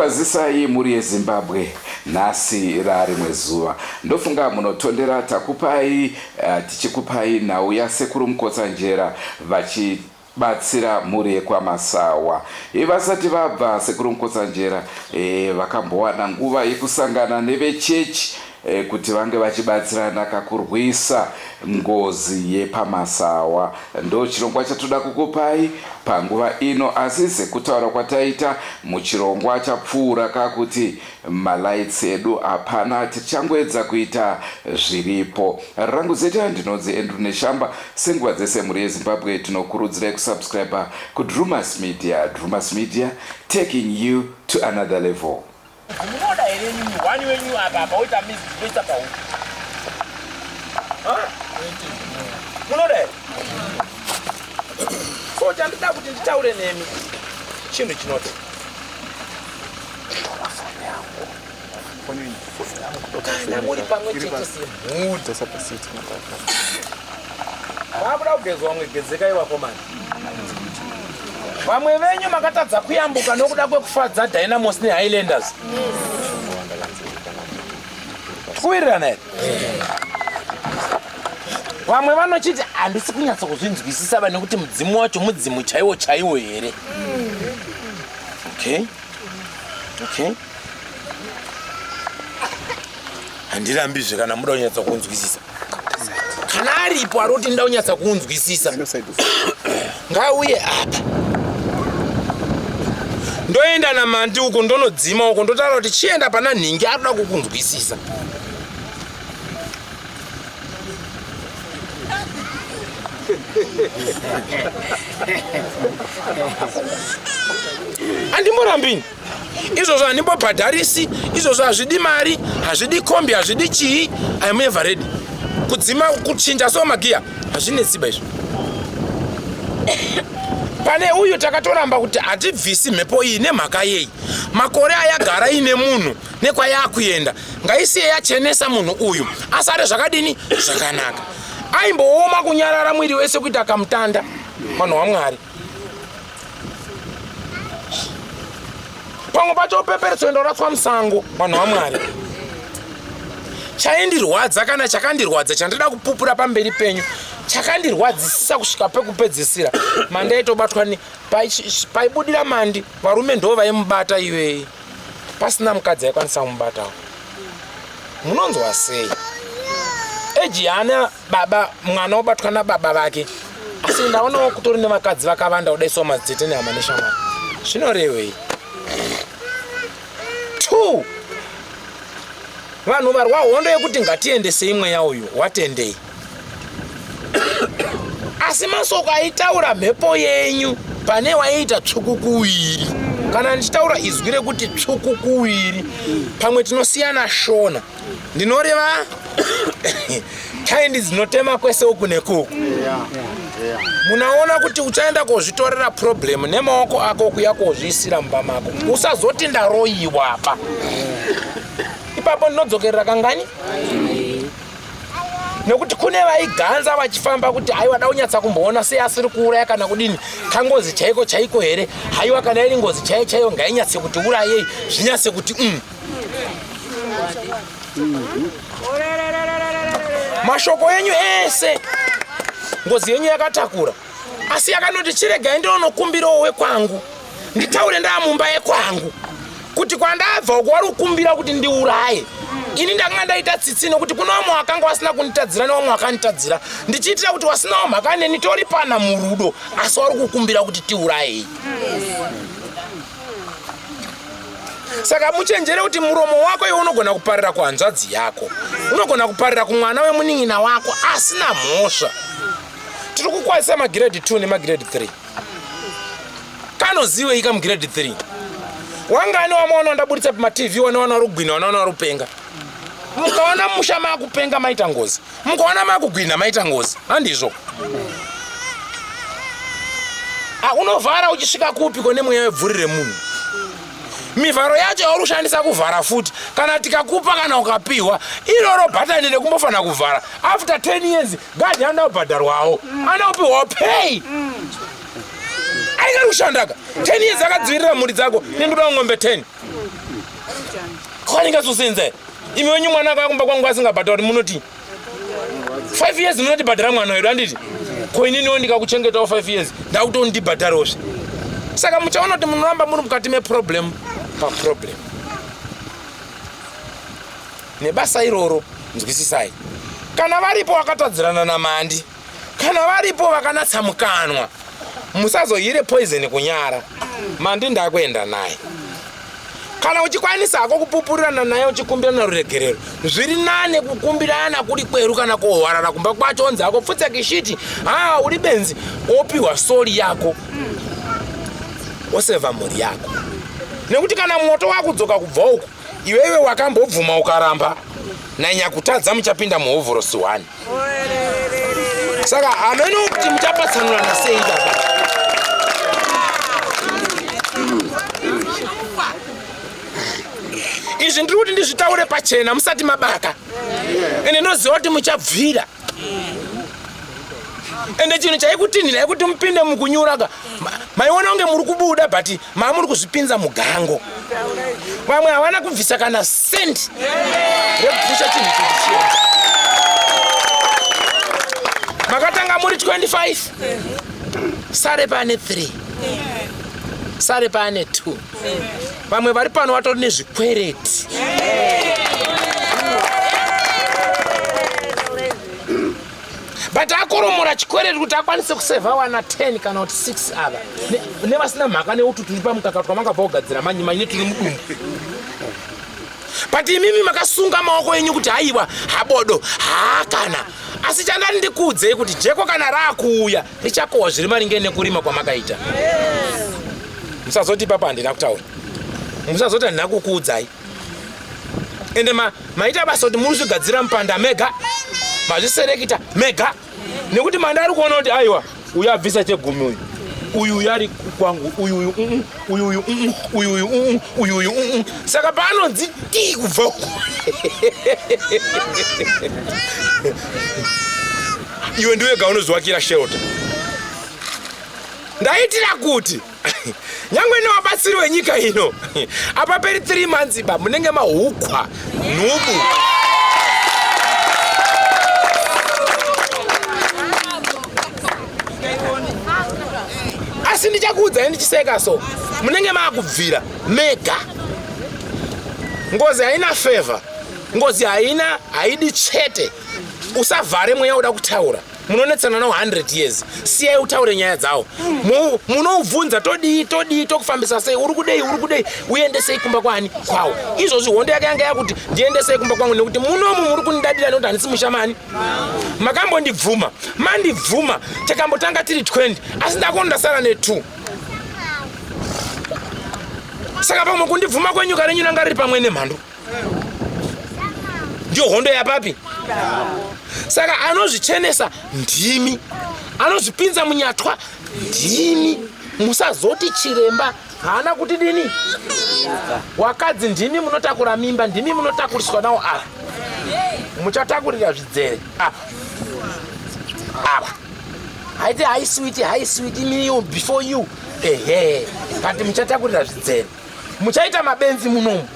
kukwazisai Mhuri yeZimbabwe nhasi rarimwe zuva. Ndofunga munotondera takupai tichikupai nhau yasekuru Mukotsanjera vachibatsira mhuri yekwamasawa. Vasati vabva sekuru Mukotsanjera vakambowana nguva yekusangana nevechechi kuti vange vachibatsirana kakurwisa ngozi yepamasawa. Ndo chirongwa chatoda kukupai panguva ino, asi sekutaura kwataita muchirongwa chapfuura kakuti malaitsi edu hapana, tichangoedza kuita zviripo. Rangu zeta ndinodzi Andrew Neshamba. Senguva dzese Mhuri yeZimbabwe tinokurudzirai kusubscribe kuDrewmas Media. Drewmas Media, taking you to another level. Munoda here nini wani wenyu apa oita mizvisa pauri. Munoda. So chandida kuti nditaure nemi. Chinhu chinoti. Muri pamwe chete semudza sapasiti mataka. Vabuda kugezwa mwegedzeka ivakomana. Vamwe venyu makatadza kuyambuka nokuda kwekufadza Drewmas neHighlanders. Tikuwirirana here. Vamwe vanochiti handisi kunyatsa kuzvinzwisisa nekuti mudzimu wacho mudzimu chaiwo chaiwo here. Okay. Handirambizve kana muda kunyatsa kunzwisisa. Kana aripo aroti nda kunyatsa kunzwisisa. Ngauye apa. Ndoenda namandi uko ndonodzima uko ndotaura kuti chienda pana nhingi arikuda kukunzwisisa. Andimborambini. Izvozvo handimbobhadharisi, izvozvo hazvidi mari, hazvidi kombi, hazvidi chii. I am ever ready. Kudzima kuchinja somagiya hazvinetsiba izvo. Pane uyu takatoramba kuti hatibvisi mhepo iyi nemhaka yei. Makore ayagara ine munhu nekwayakuenda ngaisiye yachenesa munhu uyu asare zvakadini zvakanaka. Aimbooma kunyarara mwiri wese kuita kamutanda. Vanhu vaMwari. Pamwe pacho peperetso ndoratswa musango. Vanhu vaMwari. Chaindirwadza kana chakandirwadza chandida kupupura pamberi penyu chakandirwadzisisa kusvika pekupedzisira. Mande aitobatwa paibudira mandi varume ndo vaimubata iwei. Pasina mukadzi aikwanisa kumubatawo. Munonzwa sei? Eji Yana baba mwana obatwa nababa vake. Asi ndaonawo kutori nevakadzi vakavanda kudai somadzite nehama neshamwari. Zvinorevei? 2. Vanhu varwa hondo yekuti ngatiendesei mweya uyu watendei. Asi masoko aitaura mhepo yenyu pane waiita tsvukukuwiri. Kana ndichitaura izwi rekuti tsvukukuwiri pamwe tinosiyana shona. Ndinoreva kaindi dzinotema kwese uku nekuku. Munaona kuti uchaenda kozvitorera problem nemaoko ako kuya kozviisira mumba mako. Usazoti ndaroiwa apa. Ipapo ndinodzokerera kangani? Nekuti kune vaiganza vachifamba kuti haiwa da unyatsa kumboona sei asiri kuuraya kana kudini kangozi chaiko here. Haiwa kana iri ngozi chaiyo ngainyatse kuti urayei zvinyatse kuti mashoko yenyu ese ngozi yenyu yakatakura. Asi yakanoti chiregai ndinokumbirawo wekwangu. Nditaure ndamumba yekwangu. Kuti kwandabva uko wari kukumbira kuti ndiuraye. Ini ndanga ndaita tsitsi nokuti kuna vamwe vakanga vasina kunitadzira nevamwe vakanditadzira. Ndichiitira kuti wasinawo mhaka neni tori pana murudo asi wari kukumbira kuti tiurayei. Saka muchenjere kuti muromo wako iwe unogona kuparira kuhanzvadzi yako. Unogona kuparira kumwana wemunin'ina wako asina mhosva. Tiri kukwazisa magiredi 2 nemagiredi 3. Kanoziwei kamugiredi 3. Wangani wamaona ndabuditsa pamaTV wanaona rugwina wanaona rupenga. Mukaona musha makupenga maita ngozi. Mukaona makugwina maita ngozi. Handizvo. Unovhara uchisvika kupi kone mweya webvurire munhu. Mivharo yacho yaurushandisa kuvhara futi. Kana tikakupa kana ukapiwa iroro bhatani rekumbofana kuvhara. After 10 years God handobhadharwawo. Anopiwa pay. Aika rushandaka 10 years akadzivirira mhuri dzako. Nendoda ngombe 10. kwaninga susenze imi wenyu mwana akakumba kwangu asingabhadhari munoti 5 years munoti bhadhara mwana wedu anditi ko ininiwo ndikakuchengetawo 5 years ndakutondibhadharozve saka muchaona kuti munoramba muri mukati meproblem paproblem nebasa iroro nzwisisai kana varipo vakatadzirana namandi kana varipo vakanatsa mukanwa musazohire poison kunyara mandi ndakuenda naye kana uchikwanisa ako kupupurirana naye uchikumbirana ruregerero zviri nane kukumbirana kuri kweru kana kohwarara kumba kwacho onzi ako pfutsa kishiti uri benzi opiwa sori yako oseva mhuri yako nekuti kana moto wakudzoka kubva uku iwewe wakambobvuma ukaramba nanyakutadza muchapinda muhovhorosi 1 saka hameno kuti muchapatsanurana sei baba izvi ndiri kuti ndizvitaure pachena musati mabaka ende ndinoziva kuti muchabvira ende chinhu chaikutinhirai kuti mupinde mukunyuraga maiona unge muri kubuda but maamuri kuzvipinza mugango vamwe havana kubvisa kana sendi rekupusha chinhu chikuchienda makatanga muri 25 sare pane 3 sare pane 2 vamwe vari pano vatori nezvikwereti but akoromora chikwereti kuti akwanise kusevha wana 10 kana kuti 6 ava nevasina mhaka neutu turi pamukaka twamangabva kugadzira manyimanyi neturi mudumbu but imimi makasunga maoko enyu kuti haiwa habodo haakana asi chandani ndikuudzei kuti jeko kana raakuuya richakohwa zviri maringe nekurima kwamakaita musazoti papa handina kutaura musazoti handina kukuudzai ende maita basa kuti muri zvigadzira mupanda mega mazviserekita mega nekuti manda ari kuona kuti aiwa uyu abvisa chegumi uyu ari kwangu uyu saka paanonzi ti kubva iwe ndiwega unozvivakira shelter ndaitira kuti nyangwe nevabatsiri wenyika ino apa peri 3 months ba munenge mahukwa nhubu asi ndichakuudzai ndichiseka so munenge maakubvira mega ngozi haina favor ngozi haidi chete usavhare mweya uda kutaura munonetsana nawo 100 years siyai utaure nyaya dzawo munoubvunza todii tokufambisa sei uri kudei uendesei kumba kwani kwawo izvozvi hondo yake yanga yakuti ndiendesei kumba kwangu nekuti munomu muri kunidadira nekuti handisi mushamani makambondibvuma mandibvuma takambotanga tiri 20 asi ndakondasara ne2 saka pamwe kundibvuma kwenyuka renyu ranga riri pamwe nemhando ndio hondo yapapi saka anozvichenesa ndimi anozvipinza munyatwa ndimi musazoti chiremba haana kuti dini wakadzi ndimi munotakura mimba ndimi munotakuriswa nawo ava muchatakurira zvidzere ava haiti hai sweet me before you but muchatakurira zvidzere muchaita mabenzi munomu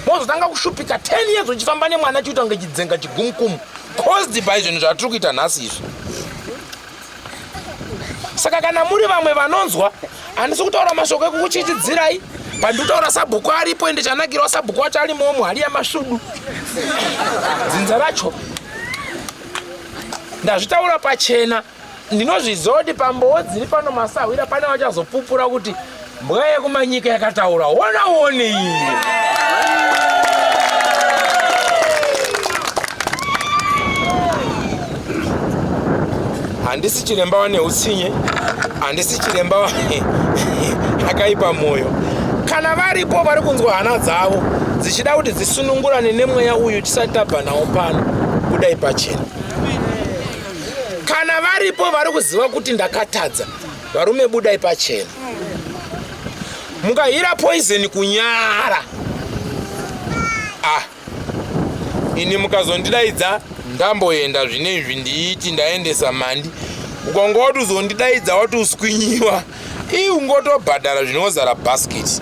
mozotanga kushupika 10 years uchifamba nemwana chiuta kunge chidzenga chigumukumu caused by zvinhu zvatiri kuita nhasi izvi saka kana muri vamwe vanonzwa handisi kutaura mashoko ekukuchichidzirai pandikutaura sabhuku aripo ende chanakirawo sabhuku wacho arimowo muhari yamasvudu dzinza racho ndazvitaura pachena ndinozviziva kuti pambowo dziri pano masahwira pane vachazopupura kuti mbwa yekumanyika yakataura one iyi handisi chiremba waneutsinye handisi chiremba akaipa mwoyo kana varipo vari kunzwa hana dzavo dzichida kuti dzisunungurane nemweya uyu tisati tabva nawo pano kudai pachena kana varipo vari kuziva kuti ndakatadza varume budai pachena mukahira poison kunyara ini mukazondidaidza ndamboenda zvinezvi ndiiti ndaendesa mandi ukange wati uzondidaidza wati uswinyiwa ungotobhadhara zvinozara bhasiketi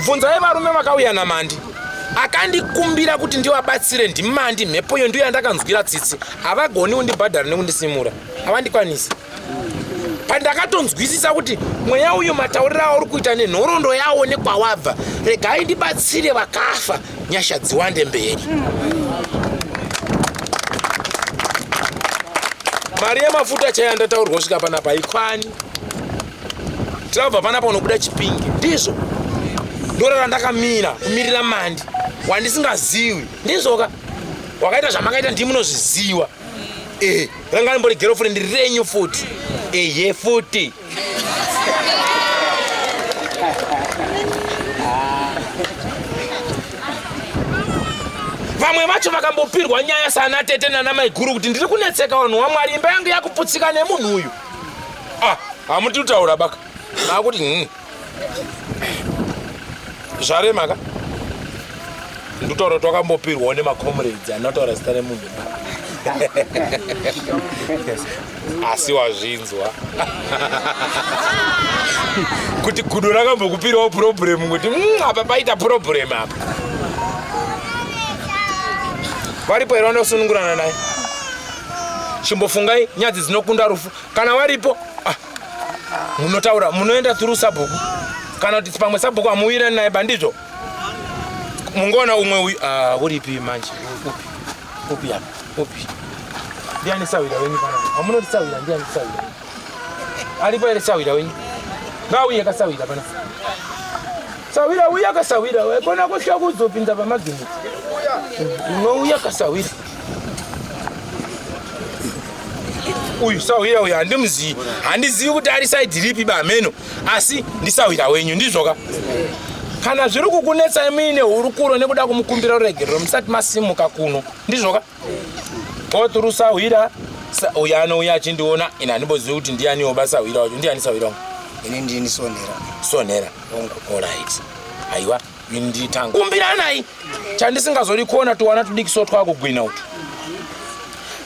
bvunzai varume vakauya namandi akandikumbira kuti ndivabatsire ndimandi mhepoyo ndiyo yandakanzwira tsitsi havagoni kundibhadhara nekundisimura havandikwanisi pandakatonzwisisa kuti mweya uyu matauriro auri kuita nenhoroondo yawo nekwawabva regai ndibatsire vakafa nyasha dziwande mberi. Mari yemafuta chaya ndataurirwa kusvika panapa ikwani. Tirabva panapa unobuda chipingi ndizvo ndoro randakamira kumirira mandi wandisingazivi ndizvoka wakaita zvamakaita ndimunozviziva. Ranga rimbori girlfriend renyu futi ye futi. Vamwe vacho vakambopirwa nyaya sana tete nana maiguru kuti ndiri kunetseka vanhu waMwari imba yangu yakuputsika nemunhu uyu. Hamuti kutaura baka akuti zvaremaka ndutaura twakambopirwawo nemacomrades anotaura zita remunhu asi wazvinzwa kuti gudo rakambokupirawo problem kuti apa paita problem apa. Varipo here vanosunungurana naye chimbofungai nyadzi dzinokunda rufu kana varipo munotaura munoenda through sabhuku kana kuti pamwe sabhuku hamuwirani naye bandizvo mungoona umwe uyu uripi manje upi apa upi ndiani sawira wenyu panapa hamunoti sawira ndiani sawira aripo here sawira wenyu ngauye kasawira panapa sawira uya akasawira kona kusvika kuzopinza pamagimiti unouya kasawira uyu sawira uyu handimuzivi handizivi kuti ari saidi ripi bameno asi ndisawira wenyu ndizvoka kana zviri kukunetsai muine hurukuro nekuda kumukumbira ruregerero musati masimuka kuno ndizvoka oturu sawira uyu anouya achindiona ina handimbozivi kuti ndianiwo basawira wacho ndiani sawira wangu ini ndini sonera alright aiwa inditanga kumbiranai chandisingazori kuona tuwana tudikiso twakugwina utu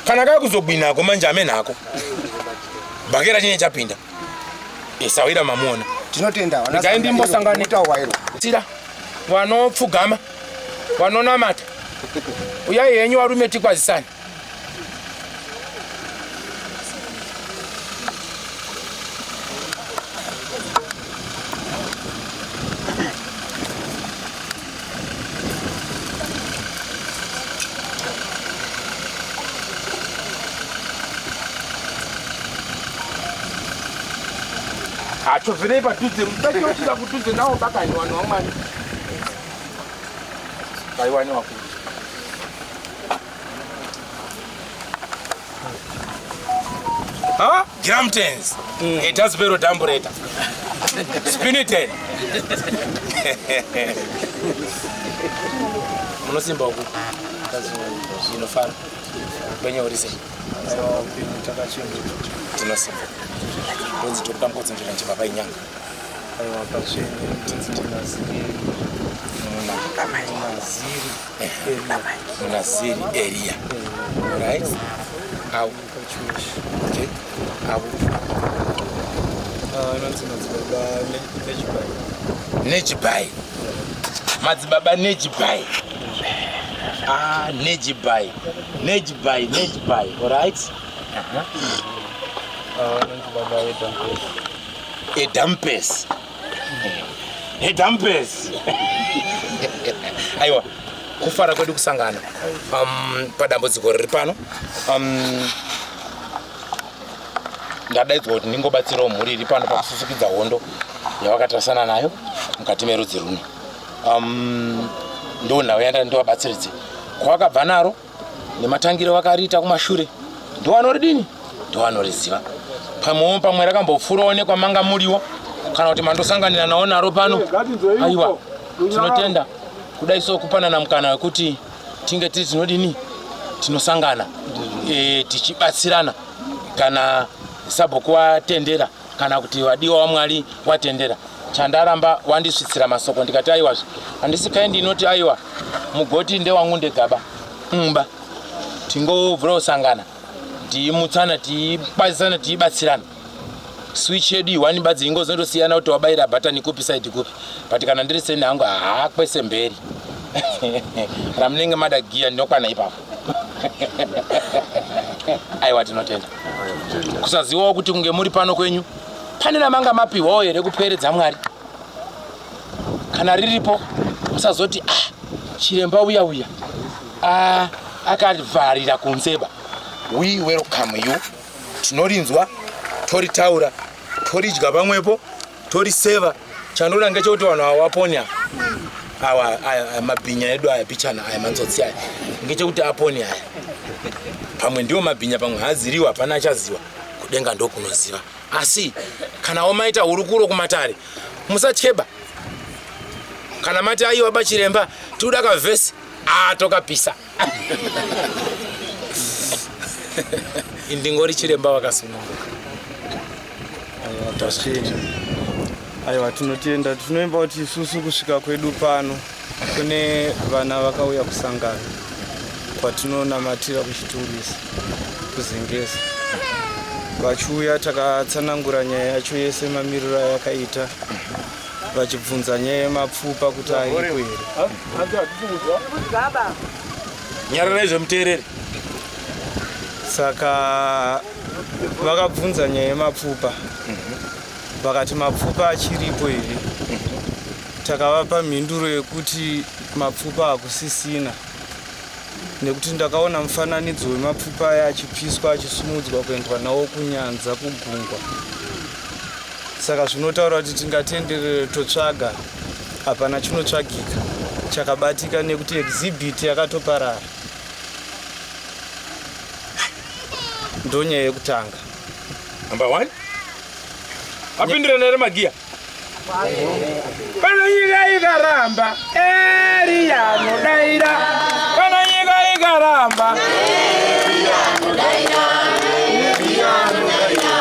kana kakuzogwinako manje amenako bhakera chinye chapinda sawira mamuona tinotenda regai ndimbosanganira vanopfugama vanonamata uyai henyu varume tikwazisani. Achoverei padhuze mutakiochira kudhuze nawo bakani vanhu vaMwari vaiwani wakuru Gramtens etazipero dambureta spiniten munosimba uku inofara kwenyeorise tinosimba Voudza tokuda Mukotsanjera nchibaba inyanga munaziri area right au okay au nejibai madzibaba nejibai nejibai alright Edampes. Aiwa, kufara kwedu kusangana padambudziko riri pano ndadaidzwa kuti ndingobatsirawo mhuri iri pano pakusisukidza hondo yavakatasana nayo mukati merudzi runo ndo nhau yanda ndovabatsiridze kwakabva naro nematangiro vakariita kumashure ndovanoridini ndovanoriziva pamwe rakambopfuurawo nekwamanga muriwo kana kuti mandosanganira nawo naro pano aiwa tinotenda kudai so kupanana mukana wekuti tinge tiri tinodini tinosangana tichibatsirana kana sabhuku watendera kana kuti wadiwa waMwari watendera chandaramba wandisvitsira masoko ndikati aiwa handisi kaindi inoti aiwa mugoti ndewangu ndegaba mumba tingobvura kusangana tiimutsana tiibatsirana tiibatsirana switch yedu iwani badzi ingozondosiyana kuti wabayira button kupi side kupi but kana ndiri seni hangu kwese mberi ramunenge mada giya ndinokwana ipapo aiwa tinotenda kusaziwawo kuti kunge muri pano kwenyu pane ramanga mapiwawo here kuperedza Mwari kana riripo musazoti chiremba uya akavharira kunzeba. We welcome you. Tinorinzwa, toritaura, toridya pamwepo, toriseva. Chandora ngechekuti vanhu avaponya awa mabhinya edu aya pichana aya manzotsi aya ngechekuti aponya aya pamwe ndiwo mabhinya pamwe hadziriwa hapana achaziva kudenga ndokunoziva. Asi kana wamaita hurukuro kumatare musatyeba. Kana mati aiwa bachiremba tikuda kavhesi tokapisa. Indingori chiremba wakasununguka. Aiwa tinotenda tinoimba kuti isusu kusvika kwedu pano kune vana vakauya kusangana kwatinonamatira kuchiturisa kuzengesa. Vachiuya takatsanangura nyaya yacho yese mamiriro ayakaita vachibvunza nyaya yemapfupa kuti ariko here. Nyarara izvomuteereri. Saka vakabvunza nyaya yemapfupa vakati mapfupa achiripo here. Takavapa mhinduro yekuti mapfupa hakusisina nekuti ndakaona mufananidzo wemapfupa aya achipiswa achisumudzwa kuendwa nawo kunyanza kugungwa. Saka zvinotaura kuti tingatenderere totsvaga hapana chinotsvagika chakabatika nekuti exhibit yakatoparara. Ndonyaya yekutanga. Number 1. Apindira nere magia. Kana nyika ikaramba Yana daira. Kana nyika ikaramba Yana daira. Yana daira.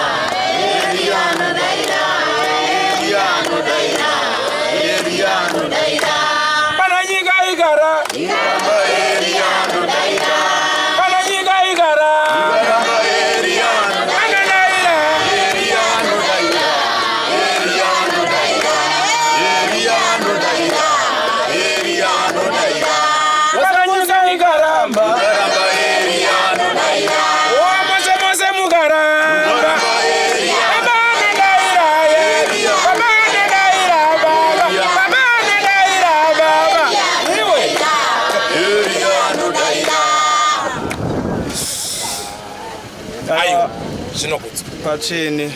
Yana daira. Yana daira. Yana daira. Kana nyika ikaramba Yana daira. Kana nyika ikaramba pachene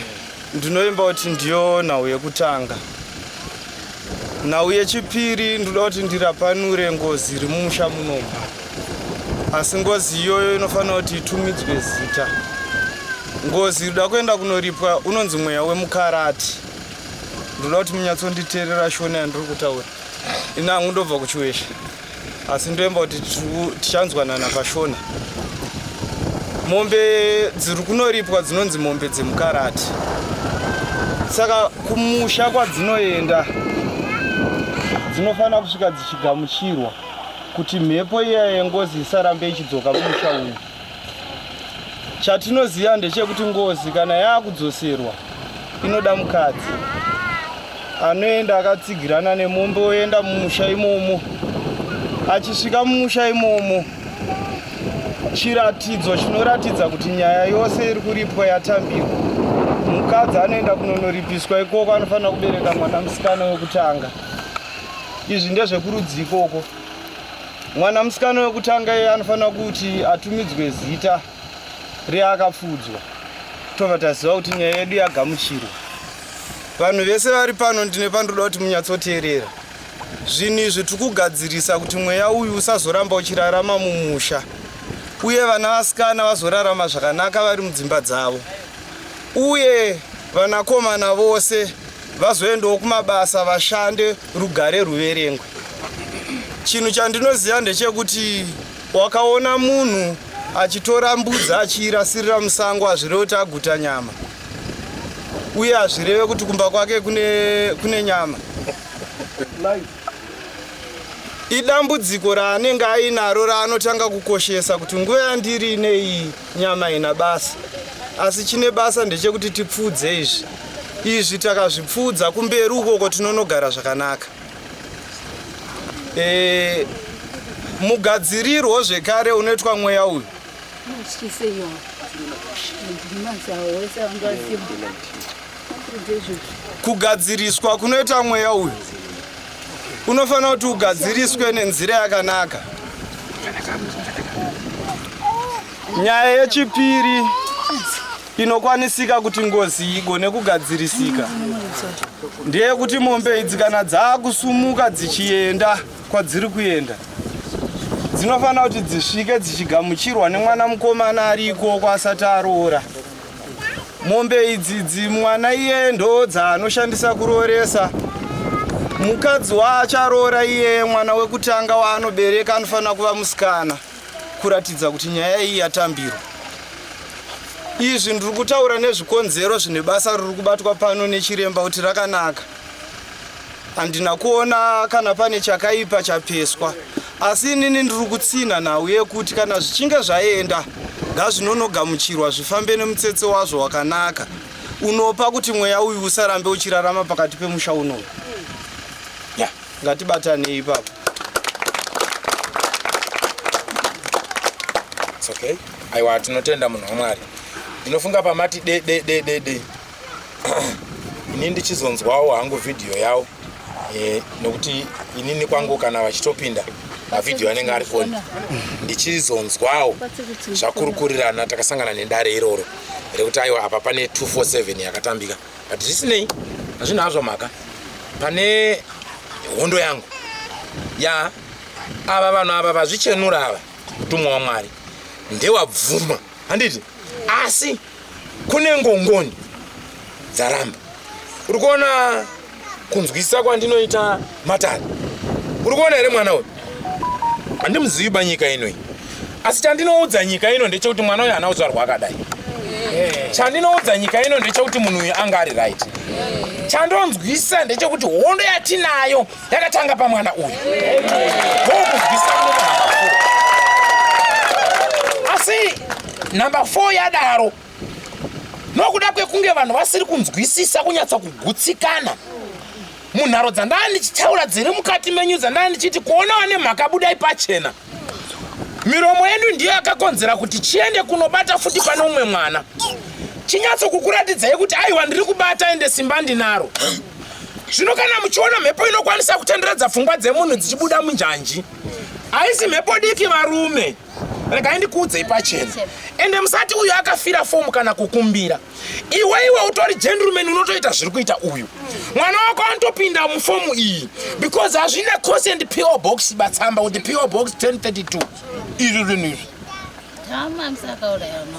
ndinoimba kuti ndiyo nhau yekutanga. Nhau yechipiri ndoda kuti ndirapanure ngozi iri mumusha munomu. Asi ngozi iyoyo inofanira kuti itumidzwe zita. Ngozi inoda kuenda kunoripwa unonzi mweya wemukarati. Ndoda kuti munyatsonditeerera shona yandiri kutaura. Ina hangu ndobva kuchiwesha. Asi ndoimba kuti tichanzwanana pashona. Mombe dziri kunoripwa dzinonzi mombe dzemukarati. Saka kumusha kwadzinoenda dzinofanira kusvika dzichigamuchirwa kuti mhepo iya yengozi isarambe ichidzoka mumusha uyu. Chatinoziva ndechekuti ngozi kana yaakudzoserwa inoda mukadzi anoenda akatsigirana nemombe oenda mumusha imomo. Achisvika mumusha imomo chiratidzo chinoratidza kuti nyaya yose iri kuripwa yatambirwa. Mukadzi anoenda kunonoripiswa ikoko anofanira kubereka mwana musikana wekutanga. Izvi ndezvekurudzi ikoko. Mwana musikana wekutanga iye anofanira kuti atumidzwe zita reakapfudzwa. Tobva taziva kuti nyaya yedu yagamuchirwa. Vanhu vese vari pano ndine pandoda kuti munyatsoteerera. Zvinhu izvi tiri kugadzirisa kuti mweya uyu usazoramba uchirarama mumusha. Uye vana vasikana vazorarama zvakanaka vari mudzimba dzavo. Uye vanakomana vose vazoendawo kumabasa vashande rugare ruverengwe. Chinhu chandinoziva ndechekuti wakaona munhu achitora mbudzi achiirasirira musango hazvireve kuti aguta nyama. Uye hazvireve kuti kumba kwake kune nyama. Idambudziko raanenge ainaro raanotanga kukoshesa kuti nguva yandiri inei nyama ina basa. Asi chine basa ndechekuti tipfudze izvi izvi takazvipfudza kumberi ukoko tinonogara zvakanaka. Mugadzirirwo zvekare unoitwa mweya uyu kugadziriswa kunoita mweya uyu unofanira kuti ugadziriswe nenzira yakanaka. Nyaya yechipiri inokwanisika kuti ngozi igone kugadzirisika ndeyekuti mombe idzi kana dzaakusumuka dzichienda kwadziri kuenda dzinofanira kuti dzisvike dzichigamuchirwa nemwana mukomana ariko kwasati aroora. Mombe idzi mwana iye ndo dzaanoshandisa kurooresa. Mukadzi waacharoora iye mwana wekutanga waanobereka anofanira kuva musikana kuratidza kuti nyaya iyi yatambirwa. Izvi ndiri kutaura nezvikonzero zvine basa riri kubatwa pano nechiremba kuti rakanaka. Handina kuona kana pane chakaipa chapeswa, asi inini ndiri kutsina nhau yekuti kana zvichinge zvaenda ngazvinonogamuchirwa zvifambe nemutsetse wazvo wakanaka unopa kuti mweya uyu usarambe uchirarama pakati pemusha unoyu. Ngatibatanei ipapo. It's okay. Aiwa tinotenda munhu waMwari. Ndinofunga pamati de. Ini ndichizonzwawo hangu video yawo. Nokuti inini kwangu kana vachitopinda mavideo anenge ari foni ndichizonzwawo zvakurukurirana takasangana nedare iroro rekuti aiwa apa pane 247 yakatambika. But zvisinei hazvina hazvo mhaka. Pane hondo yangu ava vanhu ava vazvichenura ava mutumwa waMwari ndewabvuma handiti, asi kune ngongoni dzaramba. Uri kuona kunzwisa kwandinoita matari, uri kuona here mwana uyu? Handimuzivi banyika ino iyi, asi chandinoudza nyika ino ndechekuti mwana uyu haana kuzvarwa akadai. Chandinoudza nyika ino ndechekuti munhu uyu anga ari right. Chandonzwisa ndechekuti hondo yatinayo yakatanga pamwana uyu. Ndokuzwisa asi number 4 yadaro nokuda kwekunge vanhu vasiri kunzwisisa kunyatsa kugutsikana munharo dzandanga ndichitaura dziri mukati menyu dzandanga ndichiti kuona wane mhaka budai pachena. Miromo yenyu ndiyo yakakonzera kuti chiende kunobata futi pane umwe mwana. Chinyatso kukuratidzai kuti aiwa ndiri kubata ende simba ndinaro. Zvino kana muchiona mhepo inokwanisa kutenderedza pfungwa dzemunhu dzichibuda munjanji, haisi mhepo diki varume. Regai ndikuudzei pachena. Ende musati uyu akafira fomu kana kukumbira. Iwe utori gentleman unotoita zviri kuita uyu. Mwana wako anotopinda mufomu iyi because hazvina course and PO box batsamba with the PO box 1032. Izvi zvinhu. Tama msakaura yaona.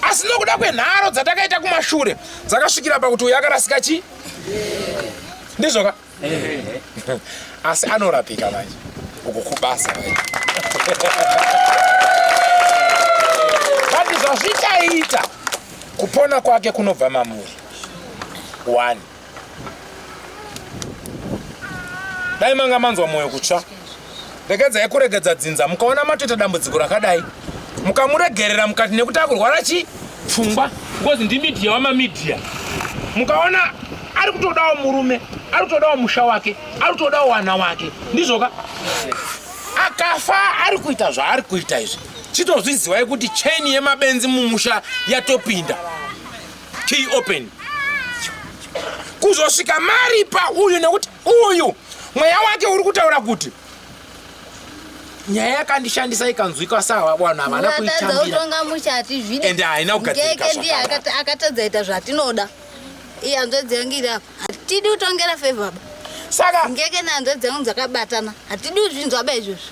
Asi nokuda kwenharo dzatakaita kumashure dzakasvikira pakuti uyu akarasika chi? Ndizvoka? Asi anorapika manje. Uku kubasa manje. Kati zvazvichaita kupona kwake kunobva mamuri. 1. Dai manga manzwa moyo kutsva. Regedzai kuregedza dzinza mukaona matoita dambudziko rakadai. Mukamuregerera mukati nekuti akurwara chi? Pfungwa. Because ndi media wamamedia. Mukaona ari kutodawo murume, ari kutodawo musha wake, ari kutodawo wana wake. Ndizvoka? Akafa ari kuita zvaari kuita izvi. Chitozviziwai kuti chain yemabenzi mumusha yatopinda. Key open. Kuzosvika maripa uyu nekuti uyu mweya wake uri kutaura kuti nyaya yakandishandisa ikanzwika sawa bwana havana kuitambira. Utonga mushati zvidi. Ende haina kugadzirika zvakadai. Ngeke ndiye akatadza ita zvatinoda. Iye anzodzengira hatidi utongera favor baba. Saka ngeke nanzo dzengu dzakabatana. Hatidi uzvinzwa ba izvozvo.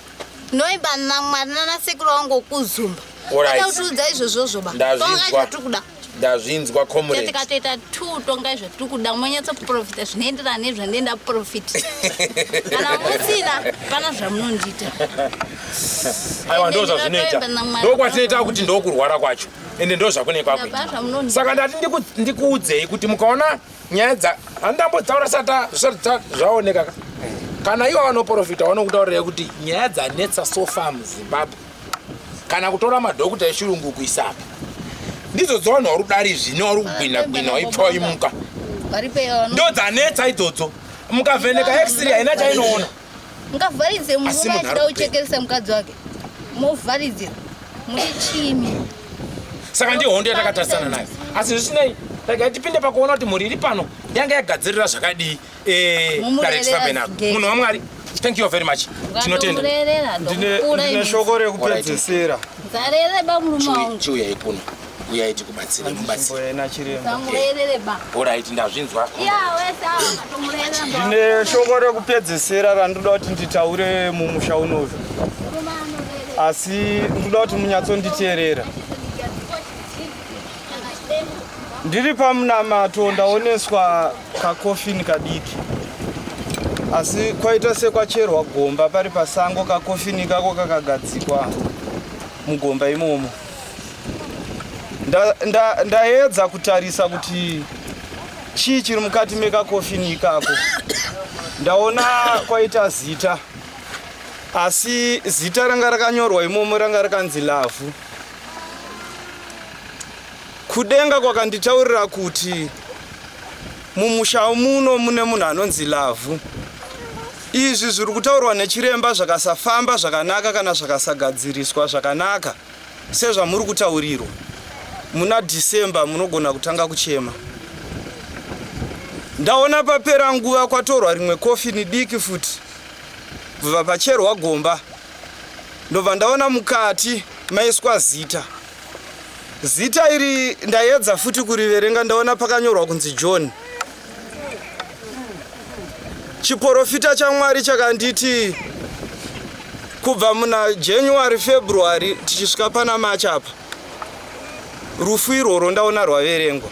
Noimba mwana na sekuru wangu kuzumba. Alright. Ndakutudza izvozvo ba. Ndazvinzwa. Tikuda. Ndazvinzwa comrade. Tikatoita 2 tonga zvatikuda monyatsa profita zvinoenderana nezvandenda profit. Kana musina pana zvamunondita. Aiwa ndo zvazvinoita. Ndo kwatinoita kuti ndo kurwara kwacho. Ende ndo zvakune kwakwe. Saka ndati ndikuudzei kuti mukaona nyaya dza handambotsaura sata zvaoneka. Kana ivo vanoprofita vanokutaurira kuti nyaya dzanetsa so far muZimbabwe kana kutora madhokuta echirungu kuisapa ndidzo dzavanhu vari kudari zvino vari kugwina waipfaimuka ndo dzanetsa idzodzo mukavheneka x-ray haina chainoona mukavharidze Asi munhu munhu achida ari kuchekeresa mukadzi wake movharidze muri chimi saka ndihondo yatakatarisana nayo asi zvisinei tagai tipinde pakuona kuti mhuri iri pano yanga yagadzirira zvakadii direct tabernacle munhu wamwari thank you very much tinotenda ndine shoko rekupedzesera zarereba murume wangu chiuyai kuno uyai tikubatsire mubatsire zamurereba alright ndazvinzwa ndine shoko rekupedzesera randoda kuti nditaure mumusha unoyu asi ndoda kuti munyatsonditeerera ndiri pamunamato ndaoneswa kakofini kadiki asi kwaita sekwacherwa gomba pari pasango kakofini kako kakagadzikwa mugomba imomo ndaedza kutarisa kuti chii chiri mukati mekakofini ikako ndaona kwaita zita asi zita ranga rakanyorwa imomo ranga rakanzi lavhu kudenga kwakanditaurira kuti mumusha muno mune munhu anonzi lavhu izvi zviri kutaurwa nechiremba zvakasafamba zvakanaka kana zvakasagadziriswa zvakanaka sezvamuri kutaurirwa muna Dhisemba munogona kutanga kuchema ndaona papera nguva kwatorwa rimwe kofini diki futi bva pacherwa gomba ndobva ndaona mukati maiswa zita iri ndaedza futi kuriverenga ndaona pakanyorwa kunzi John chiprofita chaMwari chakanditi kubva muna January February tichisvika pana March apa rufu iroro ndaona rwaverengwa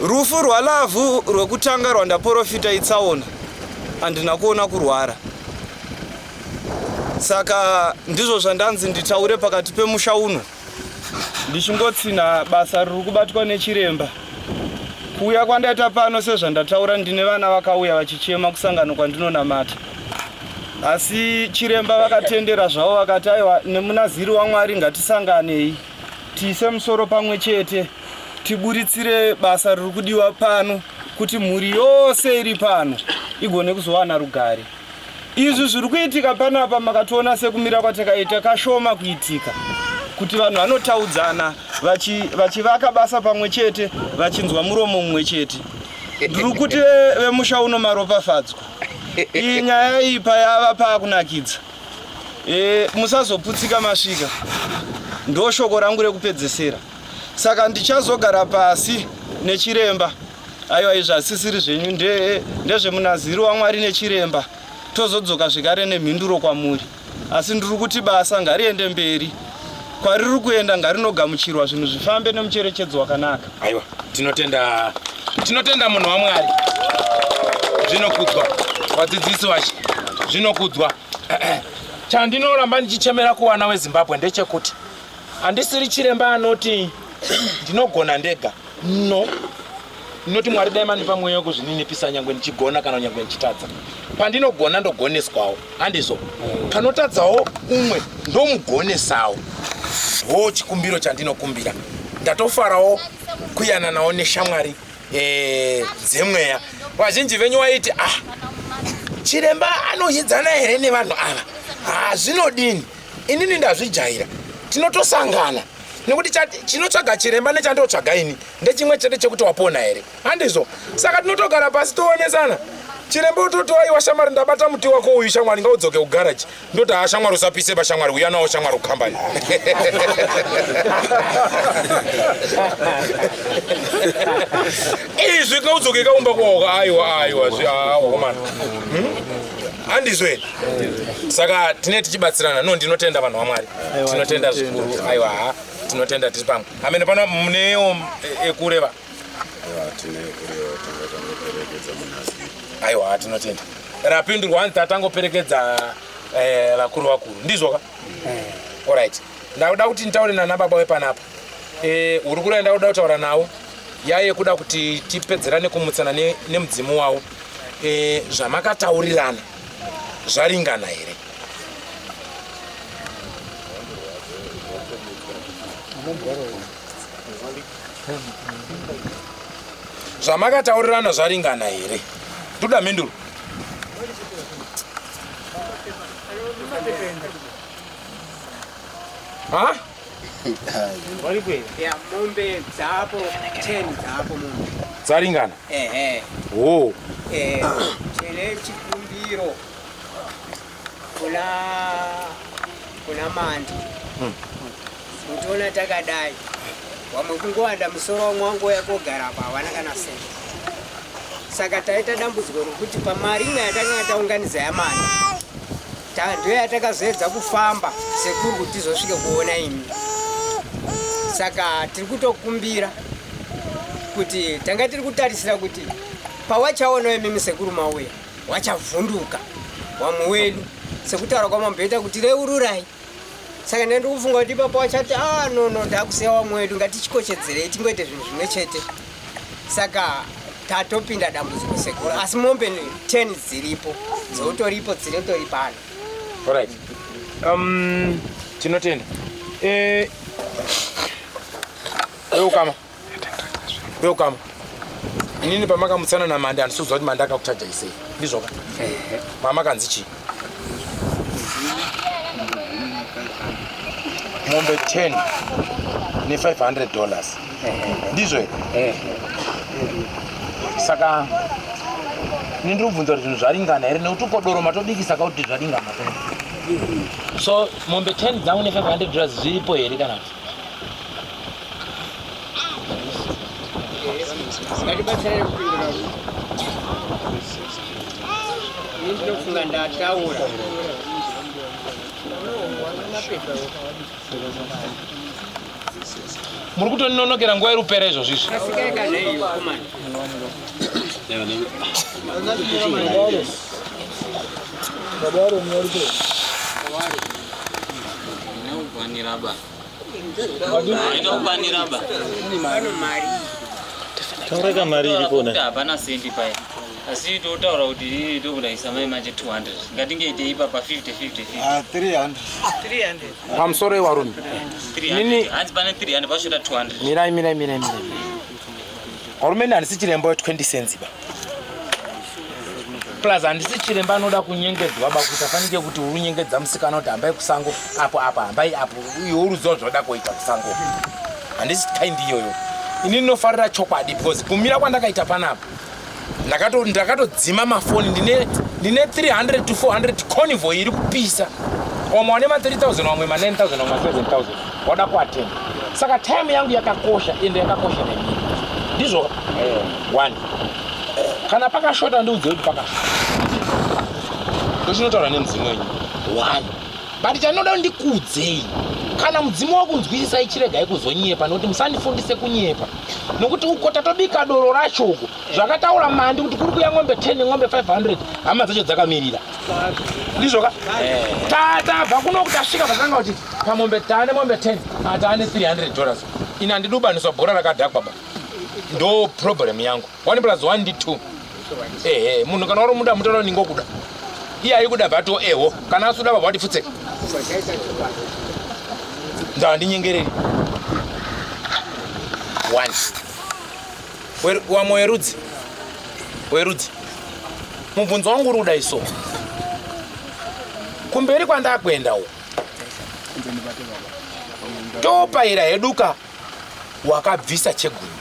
rufu rwalavhu rwekutanga rwandaprofita itsaona handina kuona kurwara saka ndizvo zvandanzi nditaure pakati pemusha uno ndichingotsina basa riri kubatwa nechiremba kuuya kwandaita pano sezvandataura ndine vana vakauya vachichema kusangano kwandinonamata asi chiremba vakatendera zvavo vakati aiwa nemunaziri waMwari ngatisanganei tiise musoro pamwe chete tiburitsire basa riri kudiwa pano kuti mhuri yose iri pano igone kuzowana rugare izvi zviri kuitika panapa makatoona sekumira kwatakaita kashoma kuitika kuti vanhu vanotaudzana vachivaka basa pamwe chete vachinzwa muromo mumwe chete ndiri kuti vemusha uno maropafadzwa iyi nyaya iyi payava paakunakidza musazoputsika masvika ndo shoko rangu rekupedzesera saka ndichazogara pasi nechiremba aiwa izvi asisiri zvenyu ndezvemunaziri waMwari nechiremba tozodzoka zvekare nemhinduro kwamuri asi ndiri kuti basa ngariende mberi kwariri kuenda ngarinogamuchirwa zvinhu zvifambe nemucherechedzo wakanaka aiwa tinotenda munhu waMwari zvinokudzwa vadzidzisi vacho zvinokudzwa chandinoramba ndichichemera kuwana weZimbabwe ndechekuti handisiri chiremba anoti ndinogona ndega no inoti Mwari dai manipa mweya wekuzvininipisa nyangwe ndichigona kana nyangwe ndichitadza pandinogona ndogoneswawo handizvo panotadzawo umwe ndomugonesawo ndo chikumbiro chandinokumbira ndatofarawo kuyana nawo neshamwari dzemweya vazhinji venyu vaiti chiremba anohidzana here nevanhu ava zvinodini inini ndazvijaira tinotosangana nekuti chinotsvaga chiremba nechandotsvaga ini ndechimwe chete chekuti wapona here handizvo saka tinotogara pasi toonesana chiremba utotoaiwa shamwari ndabata muti wako uyu shamwari ngaudzoke kugaraji ndoti shamwari usapise pashamwari uya nawo shamwari kukambani izvi ngaudzoke kaumba kwawo aiwa handizvo here saka tine tichibatsirana no ndinotenda vanhu vaMwari tinotenda zvikuru aiwa tinotenda tiri pamwe amene pano munewo ekureva aiwa tinotenda rapindurwa tatangoperekedza vakuru ndizvoka alright ndakuda kuti nitaure nanababa wepanapa uri kurai ndakuda kutaura nawo yaiye kuda kuti tipedzerane kumutsana nemudzimu wawo zvamakataurirana zvaringana here Zvamakataurirana zvaringana here? Toda mhinduro. Ha? Ya mombe dzapo 10 dzapo mombe. Dzaringana? Oh. Tine chikumbiro kuna mandi. Mutona takadai. Wamwe kungowanda musoro mwangu yakogara pa wana kana sente. Saka taita dambudziko rokuti pamari imwe yatakanga taunganiza yamani. Ndo yatakazoedza kufamba sekuru kuti tizosvike kuona imi. Saka tiri kutokumbira kuti tanga tiri kutarisira kuti pawachaona imi sekuru mauya wachavhunduka wamwe wedu sekutaura kwamamboita kuti reururai. Saka ndiri kufunga kuti ipapo wachati no ndakusiya wamwe wedu ngatichikochedzerei tingoite zvinhu zvimwe chete. Saka tatopinda dambudziko sekuru asi mombe 10 dziripo dzotoripo dzinotori pano. Alright. Tinotenda. Welcome. Inini pamakamutsana namandi andisuzwa kuti mandi akakutaja isei. Ndizvoka. Mama kanzichi. Mombe 10 ne $500. Ndizvo. Saka ndiri kubvunza kuti zvinhu zvaringana here nekuti ukodoro matobikisa kauti zvaringana. So mombe 10 dzangu ne $500 zviripo here kana kuti? Ngatibatsirane kupindura. Ini ndinofunga ndataura. Muri kutoninonokera nguva irupera izvo zvisvo. Asikereka nei komani. Taureka mari iripona. Hapana sendi paya. Asi totaura kuti tokudaisa mai manje 200. Ngatingeite ipapa 50-50. 300. Pamusoro iwarume. 300. Hanzi pane 300 pasvika 200. Mirai. Warume handisi chiremba we20 cents ba. Plus handisi chiremba anoda kunyengedzwa ba kuti afanike kuti urunyengedza musikana kuti hambai kusango apo hambai apo iwe uruziva zvoda kuita kusango. Handisi kind iyoyo. Ini ndinofarira chokwadi because kumira kwandakaita panapo ndakatodzima mafoni ndine 300 to 400 convoy iri kupisa. Wamwe wane ma3000 wamwe ma9000 wamwe ma7000 wada kuattend. Saka time yangu yakakosha ende yakakosha nemini. Ndizvo 1 kana pakashota ndiudze kuti pakashota. Ndochinotaura nemudzimu wenyu 1 but chanoda ndikudzei kana mudzimu wakunzwisisa ichiregai kuzonyepa nokuti musandifundise kunyepa nokuti uko tatobika doro racho uko zvakataura mandi kuti kuri kuya ng'ombe 10 ng'ombe 500 hama dzacho dzakamirira ndizvoka tatabva kuno kuti asvika pakanga kuti pamombe tane mombe 10 atane $300 ina ndidubaniswa bhora rakadhakwa ba ndo problem yangu 1 plus 1 ndi 2 munhu kana uri muda mutoro ningokuda iye ayikuda bato ewo kana asuda baba watifutse ndandinyengereri 1 wamwe werudzi mubvunzo wangu uri kuda iso kumberi kwandakwenda uko topaira heduka wakabvisa chegumi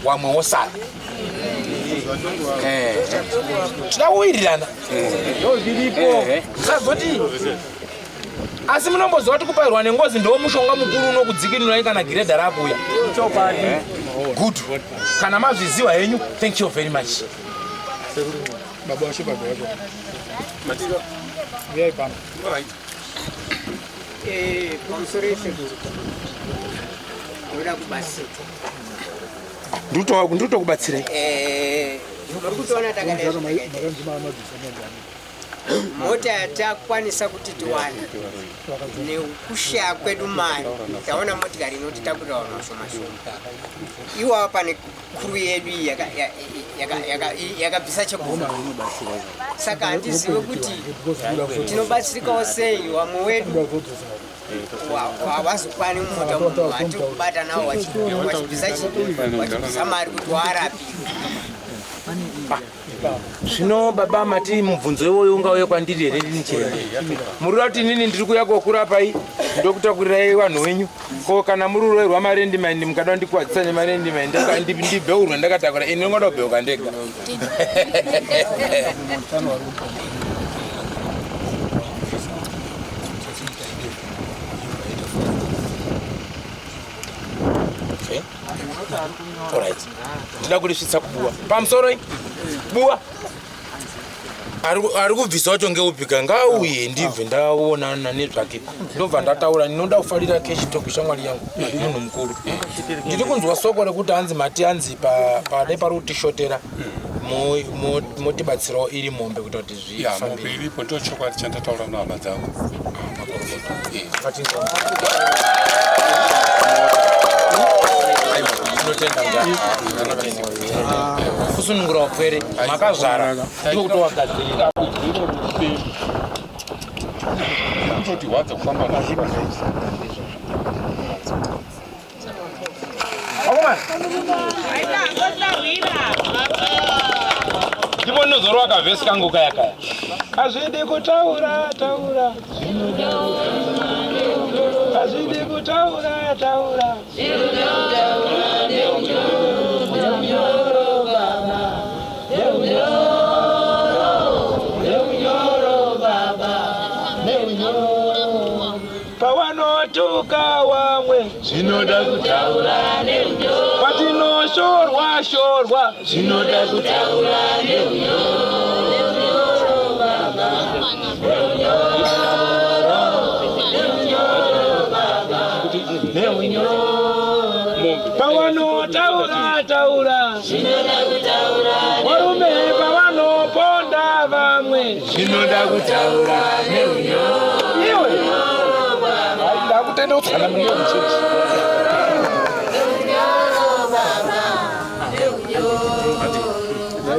wamwe wosala tida kuwirirana sazoti asi munomboziva kuti kupairwa nengozi ndo mushonga mukuru unokudzikinura kana giredha rakuya good kana mazviziva henyu thank you very much baba washo viyai pano pamusorese ndoda kubatsira ndotokubatsirai muri kutoona takadai mota yatakwanisa kuti tiwane nekushaya kwedu mari taona motikari inotitakura vanhu vashoma-shoma. Iwava pane kuru yedu yakabvisa cheguma. Saka handizive kuti tinobatsirikawo sei. Vamwe wedu havazokwani mota munhu hati kubata navo vachibvisa mari kuti waarapirwe. Zvino baba mati mubvunzo iwoyo ungauye kwandiri here ndinichiremba. Muri kuti inini ndiri kuuya kokurapai ndokutakurai vanhu venyu. Ko kana muri urwere rwamarendimindi mukada ndikuwadzisa nemarendimindi ndibheurwe ndakatakura ini ndingoda kubheuka ndega. Alright. Ndida kurisvitsa kubuwa. Pamusoro buwa. Ari kubvisa wacho ngeupika ngauye ndibve ndaonana nezvake. Ndobva ndataura ndinoda kufarira keshi toku shamwari yangu munhu mukuru. Ndiri kunzwa soko rekuti hanzi mati hanzi pade parutishotera motibatsirawo iri mombe kuti kuti zvifambe. Mombe iripo ndochokwadi chandataura nahama dzangu. Kusunungura wapwere makazvara ndiko kutowagadzirira kutoti wadza kufamba nazvo ndipo ndinozorwa kavhesi kangu kaya hazvidi kutaura hazvidi kutaura pawanotuka wamwe zvinoda kutaura patinoshorwa zvinoda kutaura pavanotaura varume pavanoponda vamwe zvinoda kutaura iwe ndakutenda kutsana munenge muchechi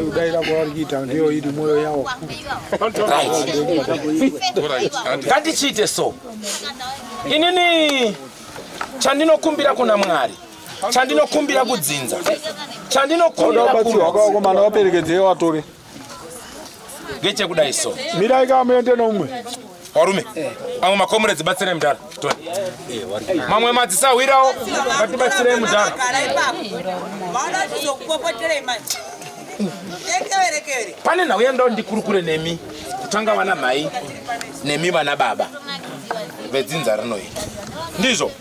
udaira kwavari kuita ndiyo iri mwoyo yavo. ngatichiite so. Inini chandinokumbira kuna Mwari, chandinokumbira kudzinza, chandinokumbira kumana vaperekedze vatore ngechekudai so. mirai kamuende nomwe Warume amwe makomuredzi batsire mudhara mamwe madzisawirawo ngatibatsirei mudhara. Pane nhau yandawo ndikurukure nemi kutanga vana mai nemi vana baba vedzinza rinoi ndizvo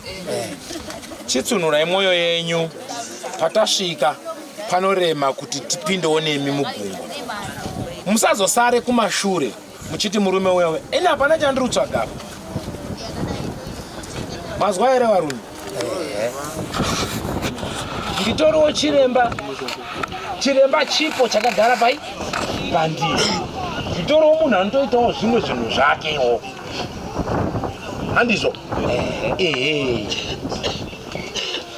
chitsunurai mwoyo yenyu patasvika panorema kuti tipindewo nemi mugungwa. Musazosare kumashure muchiti murume wewe ene hapana chandiri kutsvaga. Mazwa here varume? Nditoriwo chiremba chipo chakagara pandiri. Nditoriwo munhu anotoitawo zvimwe zvinhu zvakewo. Handizvo?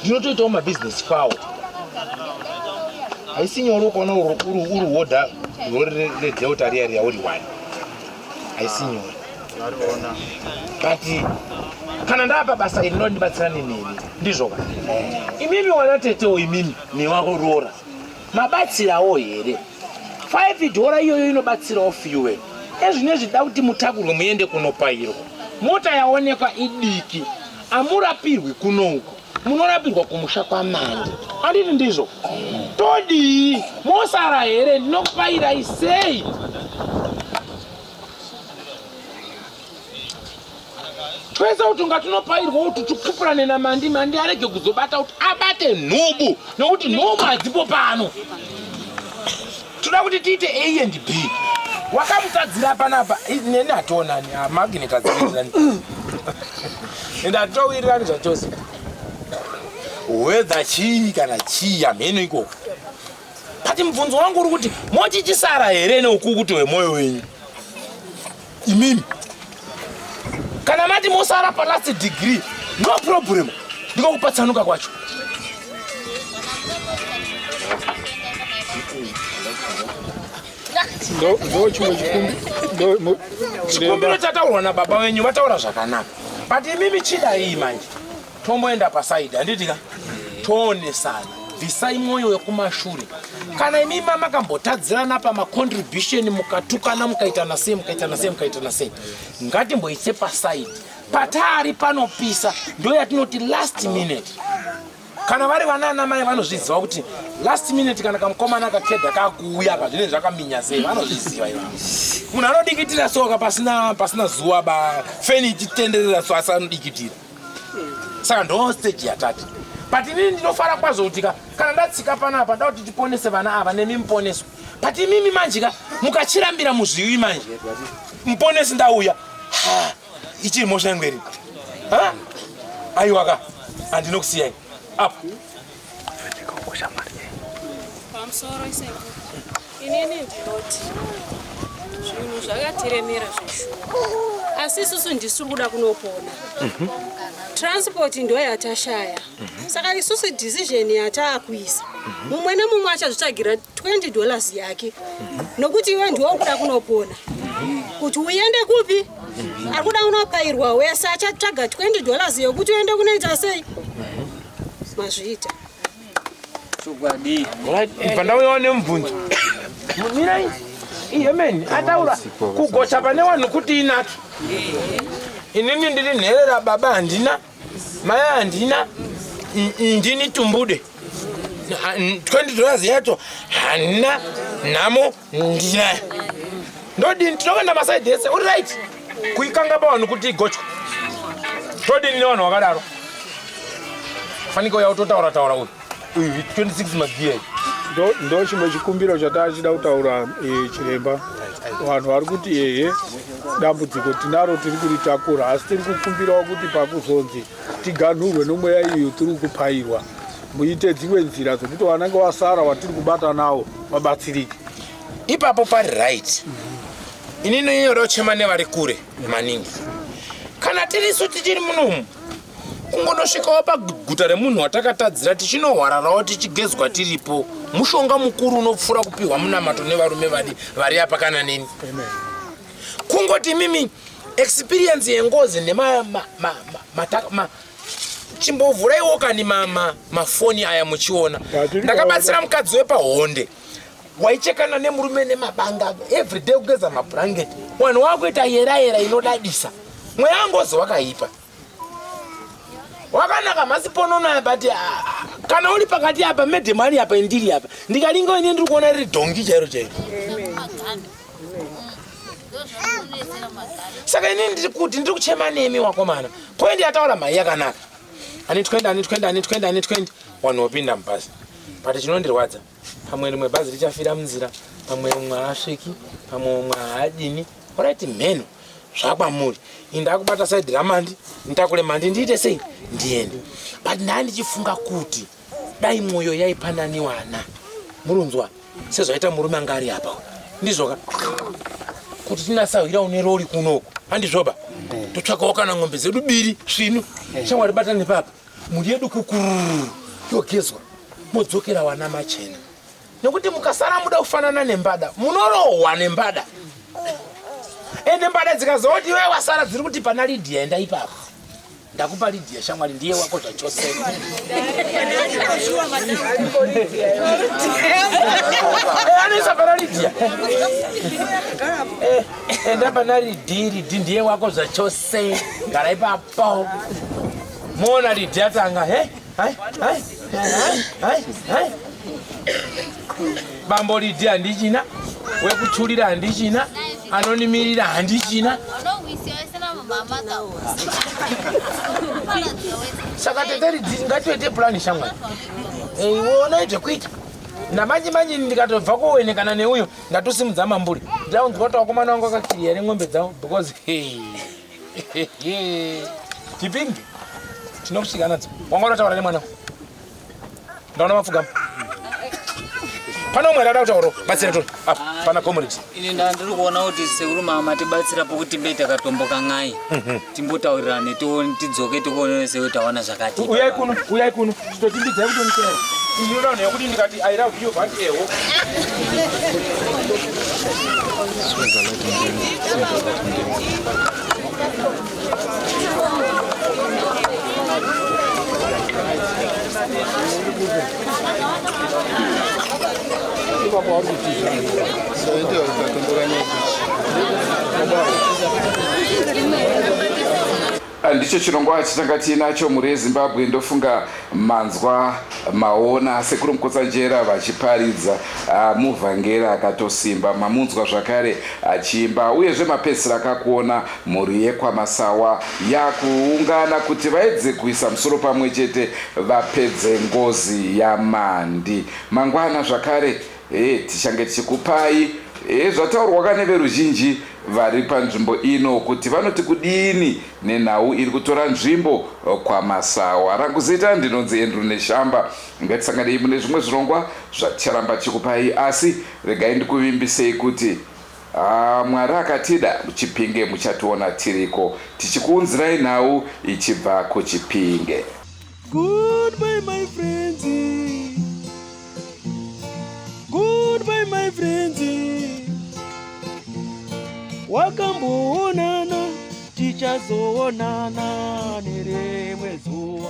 Ndinotoitawo mabhizinesi kwawo. Haisi nyore ukaona uri wodha rori redheuta riya riya uri wani. Haisi nyore. But kana ndapa basa iri ndondibatsirane nemi ndizvo ka. Imimi wana tetewo imimi newako rora. Mabatsirawo here. 5 dhora iyoyo inobatsirawo fuel. Ezvinezvi da kuti mutakurwe muende kunopairwa. Mota yaonekwa idiki. Amurapirwi kunouko. Munorapirwa kumusha kwamande. Handiti ndizvo? Todi mosara here ndinokupaira isei. Twese kuti ngatinopairwa kuti tikupurane namandi arege kuzobata kuti abate nhubu nokuti nhubu hadzipo pano. Toda kuti tiite A and B. Wakamutadzira panapa neni hatonani magnet adzivirirani. Ende hatowirirani zvachose. Weather chii kana chii amheno ikoko. Pati mubvunzo wangu uri kuti mochichisara here neuku kuti wemoyo wenyu. imimi kana mati mosara pa last degree no problem ndikokupatsanuka kwacho chikumbiro chataurwa nababa wenyu vataura zvakanaka but imimi chida iyi manje tomboenda pasaidi handitika toonesana bvisai mwoyo wekumashure kana imimi makambotadzirana pamacontribution mukatukana mukaitana sei ngatimboise pasaidi patari panopisa ndo yatinoti last minute kana vari vanana mai vanozviziva kuti last minute kana kamukomana kakeda kakuuya pazvine zvakaminya sei vanozviziva ivo munhu anodikitira soka pasina zuva ba feni ichitenderera so asi anodikitira saka ndo stage yatati but inini ndinofara kwazvo kuti kana ndatsika panapa nda kuti tiponese vana ava nemimuponeso but imimi manjika mukachirambira muzviwi manje muponesi ndauya ichiri mosha ingweri aiwaka handinokusiyai apo pamusoro iseku inini ndinoti zvinhu zvakatiremera zvishoma asi isusu ndisiri kuda kunopona transport ndo yatashaya saka isusu decision yataakuisa mumwe nemumwe achazvitsvagira $20 yake nokuti iwe ndiwo kuda kunopona kuti uende kupi ari kuda kunopairwa wese achatsvaga $20 yokuti uende kunoita sei mazviita pandauyawo nemubvunzo mirai iyemeni ataura kugocha pane vanhu kuti inato inini ndiri nherera baba handina mai handina ndini tumbude $20 yacho handina nhamo ndinayo ndodini tinokwenda masaidi ese uri right kuikanga pavanhu kuti igochwa todini nevanhu vakadaro faniko yautotaura uyu 26 magiya ndo chimwe chikumbiro chatachida kutaura chiremba vanhu vari kuti dambudziko tinaro tiri kuritakura asi tiri kukumbirawo kuti pakuzonzi tiganhurwe nomweya iyo tiri kupairwa muite dzimwe nzira dzokuti vanenge vasara watiri kubata nawo vabatsirike ipapo pari right inini inyoda kuchema nevari kure maningi kana tirisu tichiri munomu kungonosvikawo paguta remunhu watakatadzira tichinohwararawo tichigezwa tiripo mushonga mukuru unopfuura kupihwa munamato nevarume vari apa kana neni kungoti mimi experience yengozi chimbovhuraiwo kani mafoni aya muchiona ndakabatsira mukadzi wepahonde waichekana nemurume nemabanga everyday kugeza mablanketi wanhu wakuita yera inodadisa mweya angozi wakaipa wakanaka masiponono aya but kana uri pakati apa medhemari apa indiri apa ndikalinga ine ndiri kuona riri dhongi chairo saka inini ndiri kuti ndiri kuchema nemi wakomana poindi yataura mhai yakanaka anitwendi wanhu wopinda mubhazi but chinondirwadza pamwe rimwe bhazi richafira munzira pamwe umwe haasviki pamwe umwe haadini oraiti mheno zvakwamuri indakubata saidi ramandi nditakure mandi ndiite sei ndiende but ndandichifunga kuti dai mwoyo yaipananiwana murunzwa sezvaita murume anga ari apa ndizvoka kuti tinasahwira une rori kunoko handizvoba totsvakawo kana ng'ombe zedu biri svinu shamwari batane papa muri yedu kukuru yogezwa modzokera wana machena nekuti mukasara muda kufanana nembada munorohwa nembada ende mbada dzikazoti iwe wasara dziri kuti pana Lydia enda ipapo ndakupa Lydia shamwari ndiye wako zvachose anoisa pana Lydia enda pana Lydia ndiye wako zvachose gara ipapo mona Lydia tanga bambo Lydia handichina wekuchurira handichina anonimirira handichina saka teteri ngatiwete plani shamwari iwona zvekuita namanji ndikatobva kuonekana neuyo ndatosimudza mamburi ndaunzwa kuti wakomana wangu akakiriya nemwombe dzavo because tipingi tinokusvika nadzo wanga unataura nemwana ndaona mapfugamo pana umwe arada kutauro batsira tori pana comrade ini ndandiri kuona kuti Sekuru mama tibatsira pokuti mbe takatomboka ngai timbotaurirane tidzoke tikuonese kuti tawana zvakati uyai kuno titotimbidzai kutonikera inoona nekuti ndikati I love you but ewo ndicho chirongwa chitanga tiinacho mhuri yezimbabwe. Ndofunga manzwa maona Sekuru Mukotsanjera vachiparidza muvhangeri akatosimba, mamunzwa zvakare achiimba, uyezve mapedzisira akakuona mhuri yekwamasawa yakuungana kuti vaedze kuisa musoro pamwe chete vapedze ngozi yamandi. Mangwana zvakare tichange tichikupai zvataurwa kane veruzhinji vari panzvimbo ino kuti vanoti kudini nenhau iri kutora nzvimbo kwamasawa. Ranguziita ndinonzi Endru Neshamba. Ngatisanganei mune zvimwe zvirongwa zvaticharamba chikupai, asi regai ndikuvimbisei kuti Mwari akatida muchipinge muchationa tiriko tichikuunzirai nhau ichibva kuchipinge. Goodbye my friends, goodbye my friends, wakamboonana tichazoonana nerimwe zuva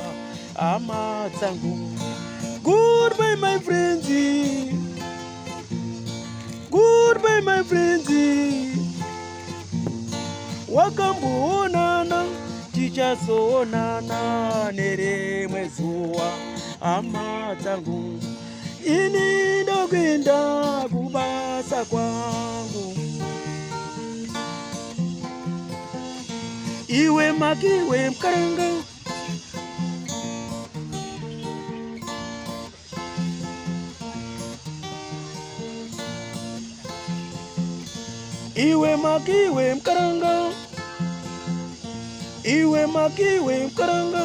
hama dzangu. Goodbye my friends, goodbye my friends, wakamboonana tichazoonana nerimwe zuva hama dzangu. Ini ndokwenda kubasa kwangu, iwe makiwe mkaranga, iwe makiwe mkaranga, iwe makiwe mkaranga.